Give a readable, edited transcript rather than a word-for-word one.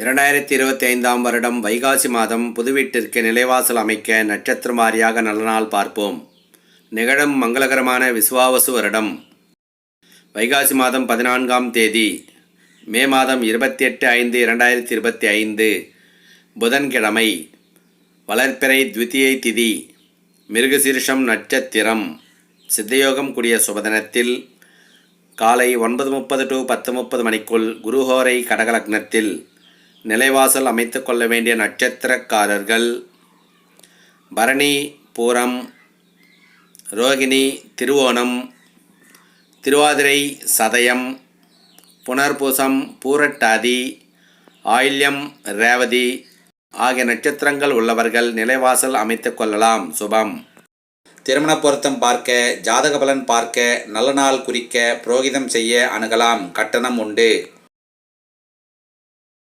2025 வருடம் வைகாசி மாதம் புது வீட்டிற்கு நிலைவாசல் அமைக்க நட்சத்திரம் வாரியாக நல்ல நாள் பார்ப்போம். நிகழும் மங்களகரமான விசுவாவசு வருடம் வைகாசி மாதம் 14ஆம் தேதி, மே மாதம் 28/5/2025 புதன்கிழமை, வளர்பிறை த்விதியை திதி, மிருகசீரிஷம் நட்சத்திரம், சித்தயோகம் கூடிய சுபதினத்தில் காலை 9:30 to 10:30 மணிக்குள் குருஹோரை கடகலக்னத்தில் நிலைவாசல் அமைத்து கொள்ள வேண்டிய நட்சத்திரக்காரர்கள் பரணி, பூரம், ரோகிணி, திருவோணம், திருவாதிரை, சதயம், புனர்பூசம், பூரட்டாதி, ஆயில்யம், ரேவதி ஆகிய நட்சத்திரங்கள் உள்ளவர்கள் நிலைவாசல் அமைத்து கொள்ளலாம். சுபம். திருமண பொருத்தம் பார்க்க, ஜாதக பலன் பார்க்க, நல்ல நாள் குறிக்க புரோகிதம் செய்ய அணுகலாம். கட்டணம் உண்டு.